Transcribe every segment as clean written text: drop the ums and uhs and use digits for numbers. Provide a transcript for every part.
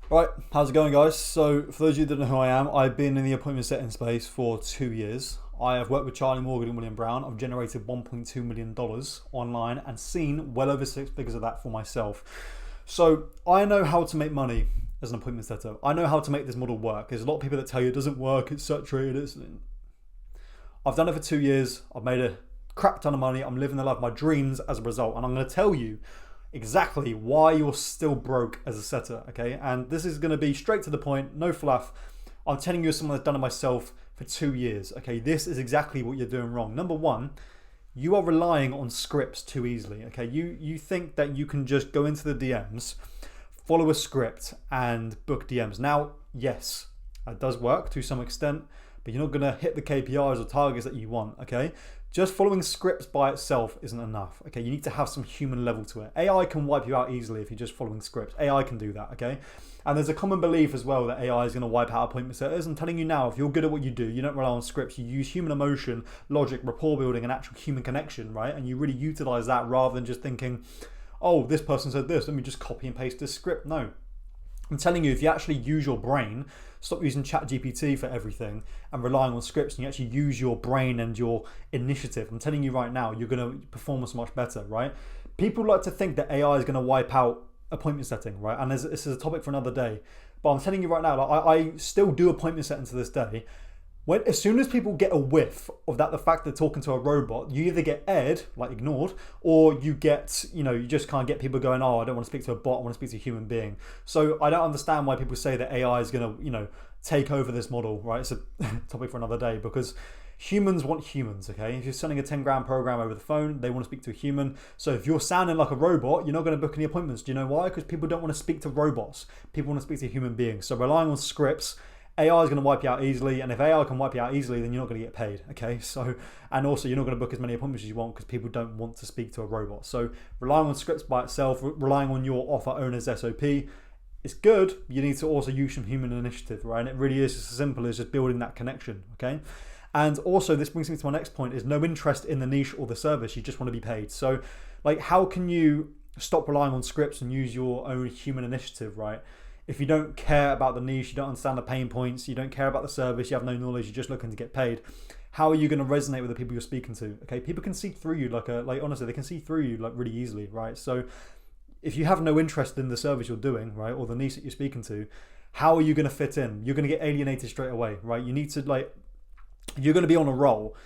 Right, how's it going, guys? So, for those of you that don't know who I am, I've been in the appointment setting space for 2 years. I have worked with Charlie Morgan and William Brown. I've generated $1.2 million online and seen well over six figures of that for myself. So, I know how to make money as an appointment setter. I know how to make this model work. There's a lot of people that tell you it doesn't work, it's saturated. I've done it for 2 years. I've made a crap ton of money. I'm living the life of my dreams as a result. And I'm going to tell you exactly why you're still broke as a setter, okay? And this is going to be straight to the point, no fluff. I'm telling you as someone that's done it myself for 2 years, okay? This is exactly what you're doing wrong. Number one, you are relying on scripts too easily, okay? You think that you can just go into the DMs, follow a script, and book DMs. Now, yes, that does work to some extent, but you're not going to hit the KPIs or targets that you want, okay? Just following scripts by itself isn't enough, okay? You need to have some human level to it. AI can wipe you out easily if you're just following scripts. AI can do that, okay? And there's a common belief as well that AI is going to wipe out appointment setters. I'm telling you now, if you're good at what you do, you don't rely on scripts, you use human emotion, logic, rapport building, and actual human connection, right? And you really utilize that rather than just thinking, oh, this person said this, let me just copy and paste this script. No. I'm telling you, if you actually use your brain, stop using ChatGPT for everything and relying on scripts, and you actually use your brain and your initiative, I'm telling you right now, you're going to perform so much better, right? People like to think that AI is going to wipe out appointment setting, right? And this is a topic for another day. But I'm telling you right now, like, I still do appointment setting to this day. As soon as people get a whiff of that, the fact they're talking to a robot, you either get aired, like ignored, or you get, you just can't get people going, oh, I don't want to speak to a bot, I want to speak to a human being. So I don't understand why people say that AI is going to, take over this model, right? It's a topic for another day, because humans want humans, okay? If you're selling a 10 grand program over the phone, they want to speak to a human. So if you're sounding like a robot, you're not going to book any appointments. Do you know why? Because people don't want to speak to robots. People want to speak to human beings. So relying on scripts, AI is going to wipe you out easily, and if AI can wipe you out easily, then you're not going to get paid, okay? So, and also you're not going to book as many appointments as you want because people don't want to speak to a robot. So relying on scripts by itself, relying on your offer owner's SOP, it's good. You need to also use some human initiative, right? And it really is just as simple as just building that connection, okay? And also, this brings me to my next point, is no interest in the niche or the service. You just want to be paid. So, like, how can you stop relying on scripts and use your own human initiative, right? If you don't care about the niche, you don't understand the pain points, you don't care about the service, you have no knowledge, you're just looking to get paid, how are you going to resonate with the people you're speaking to? Okay, people can see through you like honestly, they can see through you like really easily, right? So if you have no interest in the service you're doing, right, or the niche that you're speaking to, how are you going to fit in? You're going to get alienated straight away, right? You need to you're going to be on a roll.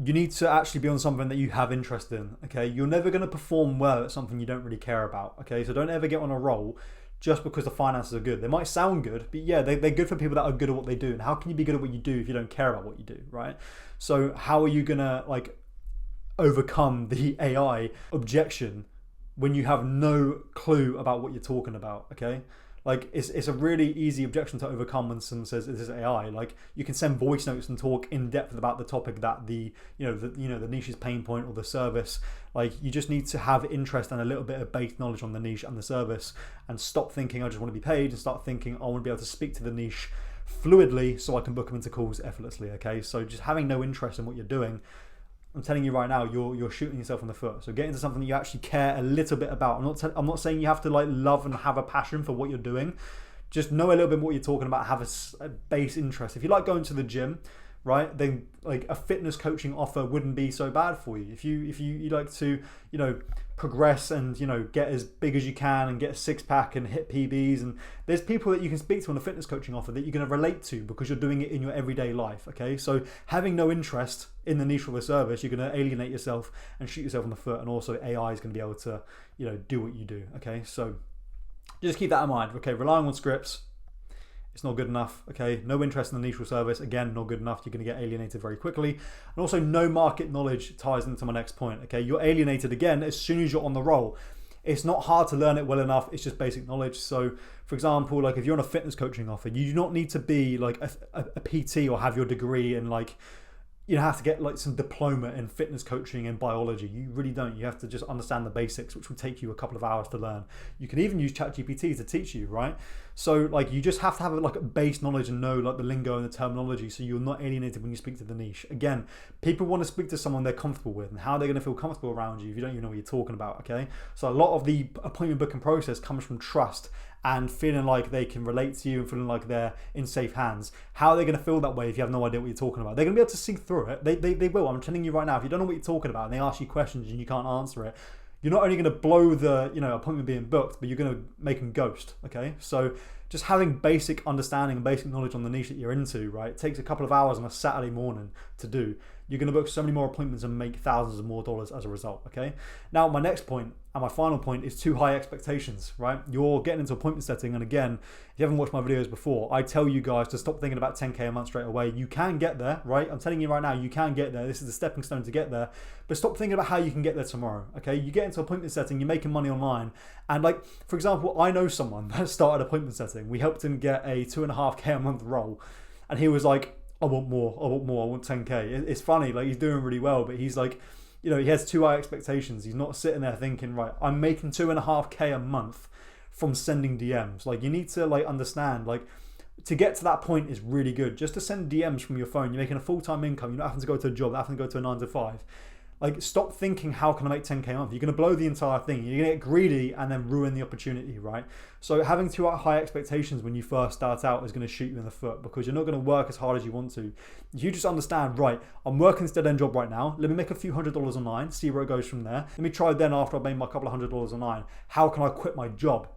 You need to actually be on something that you have interest in, okay? You're never going to perform well at something you don't really care about, okay? So don't ever get on a roll just because the finances are good. They might sound good, but yeah, they're good for people that are good at what they do. And how can you be good at what you do if you don't care about what you do, right? So how are you gonna overcome the AI objection when you have no clue about what you're talking about, okay? Like it's a really easy objection to overcome when someone says this is AI. Like you can send voice notes and talk in depth about the topic that the niche's pain point or the service. Like you just need to have interest and a little bit of base knowledge on the niche and the service, and stop thinking I just want to be paid and start thinking I want to be able to speak to the niche fluidly so I can book them into calls effortlessly. Okay, so just having no interest in what you're doing, I'm telling you right now, you're shooting yourself in the foot. So get into something that you actually care a little bit about. I'm not saying you have to love and have a passion for what you're doing. Just know a little bit more what you're talking about. Have a base interest. If you like going to the gym, right, then like a fitness coaching offer wouldn't be so bad for you. If you like to progress and get as big as you can and get a six pack and hit PBs, and there's people that you can speak to on a fitness coaching offer that you're going to relate to because you're doing it in your everyday life. Okay, so having no interest in the niche of the service, you're going to alienate yourself and shoot yourself in the foot, and also AI is going to be able to do what you do. Okay, so just keep that in mind. Okay, relying on scripts, it's not good enough, okay? No interest in the niche or service, again, not good enough. You're going to get alienated very quickly. And also, no market knowledge ties into my next point, okay? You're alienated again as soon as you're on the roll. It's not hard to learn it well enough. It's just basic knowledge. So, for example, like if you're on a fitness coaching offer, you do not need to be like a PT or have your degree in have to get some diploma in fitness coaching and biology. You really don't. You have to just understand the basics, which will take you a couple of hours to learn. You can even use ChatGPT to teach you, right? So you just have to have a base knowledge and know the lingo and the terminology, so you're not alienated when you speak to the niche. Again, people want to speak to someone they're comfortable with, and how they're going to feel comfortable around you if you don't even know what you're talking about, okay? So a lot of the appointment booking process comes from trust and feeling like they can relate to you and feeling like they're in safe hands. How are they going to feel that way if you have no idea what you're talking about? They're going to be able to see through it. They will. I'm telling you right now, if you don't know what you're talking about and they ask you questions and you can't answer it, you're not only going to blow the appointment being booked, but you're going to make them ghost. Okay, so just having basic understanding and basic knowledge on the niche that you're into, right? It takes a couple of hours on a Saturday morning to do. You're going to book so many more appointments and make thousands of more dollars as a result, okay? Now, my next point and my final point is too high expectations, right? You're getting into appointment setting, and again, if you haven't watched my videos before, I tell you guys to stop thinking about 10K a month straight away. You can get there, right? I'm telling you right now, you can get there. This is the stepping stone to get there, but stop thinking about how you can get there tomorrow, okay? You get into appointment setting, you're making money online, and like, for example, I know someone that started appointment setting. We helped him get a 2.5K a month role, and he was like, I want more, I want 10K. It's funny, like he's doing really well, but he's like, he has too high expectations. He's not sitting there thinking, right, I'm making 2.5K a month from sending DMs. Like, you need to like understand, like, to get to that point is really good. Just to send DMs from your phone, you're making a full-time income. You're not having to go to a job, not having to go to a 9 to 5. Like, stop thinking, how can I make 10K a month? You're going to blow the entire thing. You're going to get greedy and then ruin the opportunity, right? So having too high expectations when you first start out is going to shoot you in the foot, because you're not going to work as hard as you want to. You just understand, right, I'm working this dead-end job right now. Let me make a few $100s online, see where it goes from there. Let me try then, after I've made my couple of $100s online, how can I quit my job?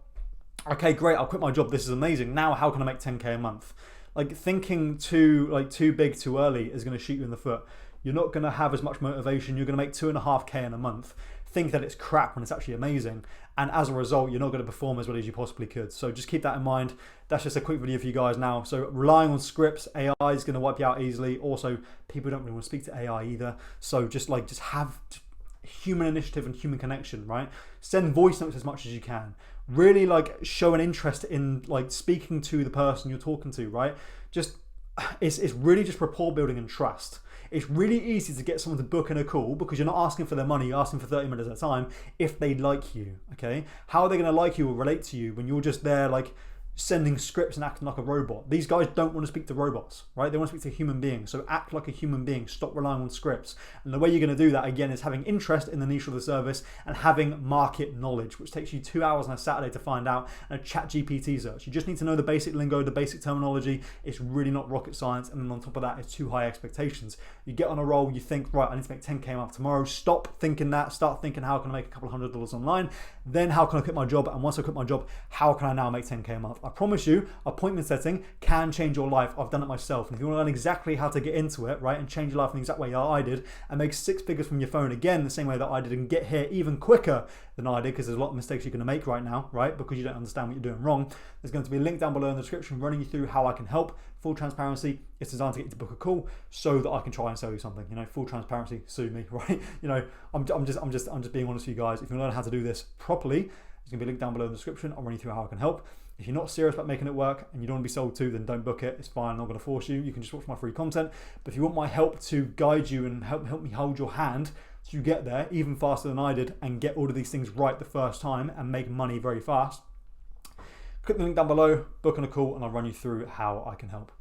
Okay, great, I'll quit my job. This is amazing. Now, how can I make 10K a month? Like, thinking too big too early is going to shoot you in the foot. You're not going to have as much motivation. You're going to make 2.5K in a month. Think that it's crap when it's actually amazing. And as a result, you're not going to perform as well as you possibly could. So just keep that in mind. That's just a quick video for you guys now. So relying on scripts, AI is going to wipe you out easily. Also, people don't really want to speak to AI either. So just have human initiative and human connection, right? Send voice notes as much as you can. Really like show an interest in like speaking to the person you're talking to, right? It's really just rapport building and trust. It's really easy to get someone to book in a call because you're not asking for their money, you're asking for 30 minutes at a time if they like you, okay? How are they going to like you or relate to you when you're just there like sending scripts and acting like a robot? These guys don't want to speak to robots, right? They want to speak to human beings. So act like a human being. Stop relying on scripts. And the way you're going to do that, again, is having interest in the niche of the service and having market knowledge, which takes you 2 hours on a Saturday to find out, and a ChatGPT search. You just need to know the basic lingo, the basic terminology. It's really not rocket science. And then on top of that, it's too high expectations. You get on a roll, you think, right, I need to make 10K a month tomorrow. Stop thinking that. Start thinking, how can I make a couple of $100s online? Then how can I quit my job? And once I quit my job, how can I now make 10K a month? I promise you, appointment setting can change your life. I've done it myself. And if you want to learn exactly how to get into it, right, and change your life in the exact way that I did, and make 6 figures from your phone, again, the same way that I did, and get here even quicker than I did, because there's a lot of mistakes you're going to make right now, right, because you don't understand what you're doing wrong. There's going to be a link down below in the description running you through how I can help. Full transparency, it's designed to get you to book a call so that I can try and sell you something. Full transparency, sue me, right? I'm just being honest with you guys. If you learn how to do this properly, there's going to be a link down below in the description. I'll run you through how I can help. If you're not serious about making it work and you don't want to be sold to, then don't book it. It's fine. I'm not going to force you. You can just watch my free content. But if you want my help to guide you and help me hold your hand so you get there even faster than I did and get all of these things right the first time and make money very fast, click the link down below, book on a call, and I'll run you through how I can help.